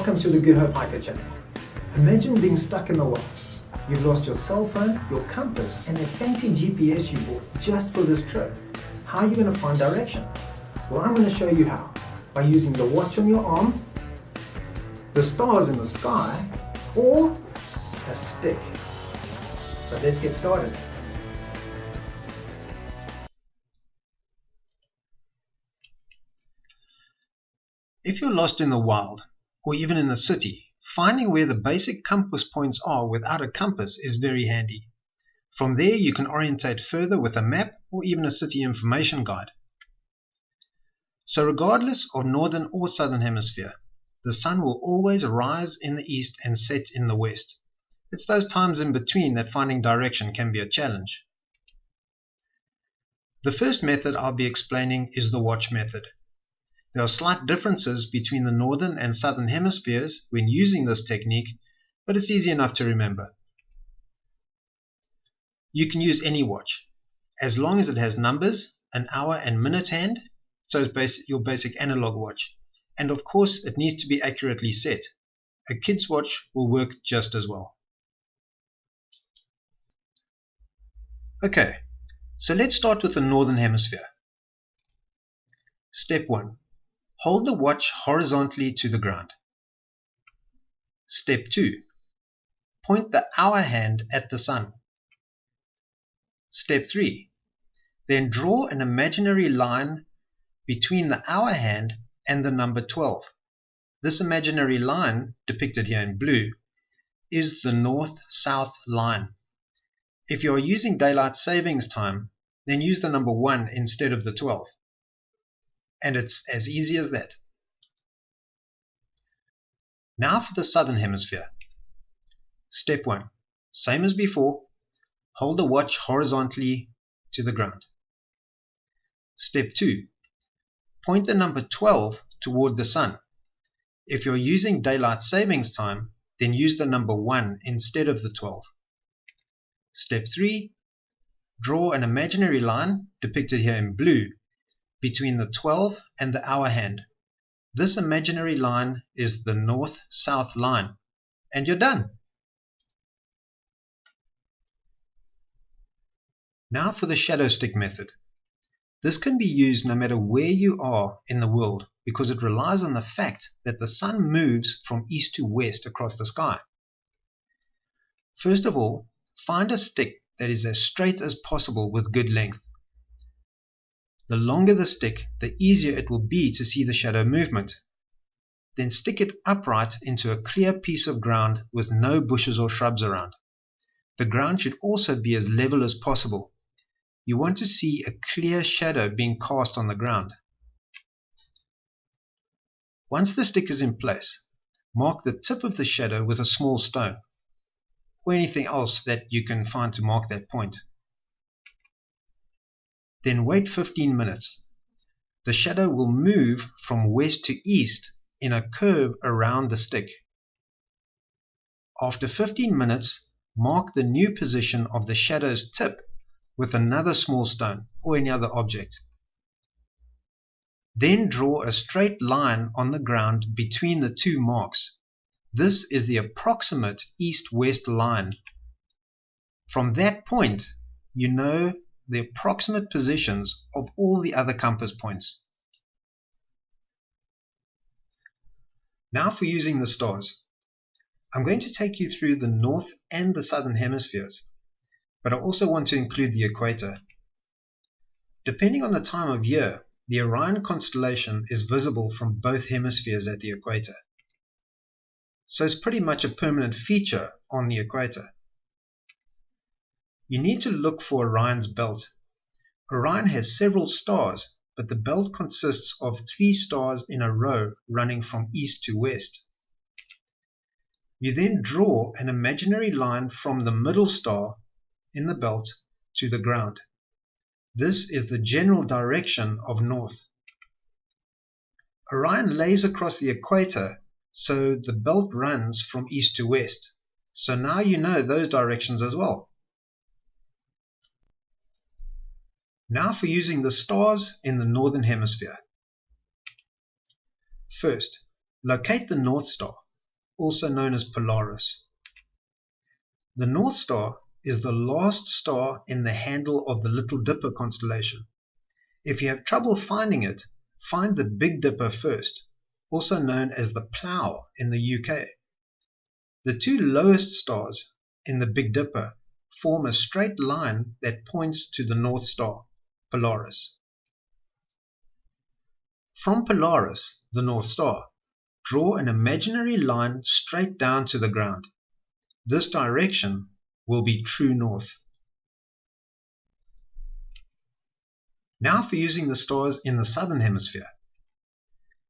Welcome to the Good Hope Hiker channel. Imagine being stuck in the wild. You've lost your cell phone, your compass, and a fancy GPS you bought just for this trip. How are you going to find direction? Well, I'm going to show you how. By using the watch on your arm, the stars in the sky, or a stick. So let's get started. If you're lost in the wild, or even in the city, finding where the basic compass points are without a compass is very handy. From there you can orientate further with a map or even a city information guide. So regardless of northern or southern hemisphere, the sun will always rise in the east and set in the west. It's those times in between that finding direction can be a challenge. The first method I'll be explaining is the watch method. There are slight differences between the northern and southern hemispheres when using this technique, but it's easy enough to remember. You can use any watch, as long as it has numbers, an hour and minute hand, so it's your basic analog watch, and of course it needs to be accurately set. A kid's watch will work just as well. Okay, so let's start with the northern hemisphere. Step 1. Hold the watch horizontally to the ground. Step 2. Point the hour hand at the sun. Step 3. Then draw an imaginary line between the hour hand and the number 12. This imaginary line, depicted here in blue, is the north-south line. If you are using daylight savings time, then use the number 1 instead of the 12. And it's as easy as that. Now for the southern hemisphere. Step 1. Same as before, hold the watch horizontally to the ground. Step 2. Point the number 12 toward the sun. If you're using daylight savings time, then use the number 1 instead of the 12. Step 3. Draw an imaginary line, depicted here in blue, between the 12 and the hour hand. This imaginary line is the north-south line, and you're done. Now for the shadow stick method. This can be used no matter where you are in the world because it relies on the fact that the sun moves from east to west across the sky. First of all, find a stick that is as straight as possible with good length. The longer the stick, the easier it will be to see the shadow movement. Then stick it upright into a clear piece of ground with no bushes or shrubs around. The ground should also be as level as possible. You want to see a clear shadow being cast on the ground. Once the stick is in place, mark the tip of the shadow with a small stone, or anything else that you can find to mark that point. Then wait 15 minutes. The shadow will move from west to east in a curve around the stick. After 15 minutes, mark the new position of the shadow's tip with another small stone or any other object. Then draw a straight line on the ground between the two marks. This is the approximate east-west line. From that point, you know the approximate positions of all the other compass points. Now for using the stars. I'm going to take you through the north and the southern hemispheres, but I also want to include the equator. Depending on the time of year, the Orion constellation is visible from both hemispheres at the equator. So it's pretty much a permanent feature on the equator. You need to look for Orion's belt. Orion has several stars, but the belt consists of 3 stars in a row running from east to west. You then draw an imaginary line from the middle star in the belt to the ground. This is the general direction of north. Orion lays across the equator, so the belt runs from east to west. So now you know those directions as well. Now for using the stars in the northern hemisphere. First, locate the North Star. also known as Polaris. The North Star is the last star in the handle of the Little Dipper constellation. If you have trouble finding it, find the Big Dipper first, also known as the Plough in the UK. The two lowest stars in the Big Dipper form a straight line that points to the North Star, Polaris. From Polaris, the North Star, draw an imaginary line straight down to the ground. This direction will be true north. Now for using the stars in the Southern Hemisphere.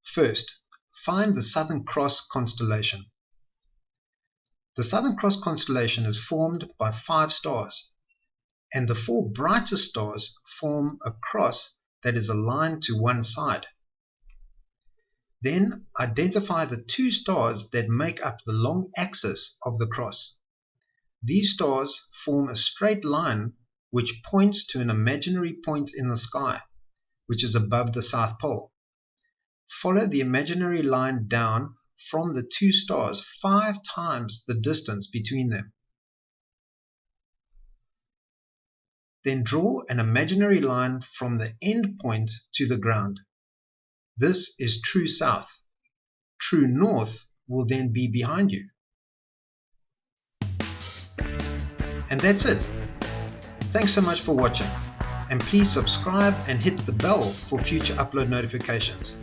First, find the Southern Cross constellation. The Southern Cross constellation is formed by 5 stars, and the 4 brightest stars form a cross that is aligned to one side. Then identify the 2 stars that make up the long axis of the cross. These stars form a straight line which points to an imaginary point in the sky, which is above the South Pole. Follow the imaginary line down from the 2 stars 5 times the distance between them. Then draw an imaginary line from the end point to the ground. This is true south. True north will then be behind you. And that's it. Thanks so much for watching, and please subscribe and hit the bell for future upload notifications.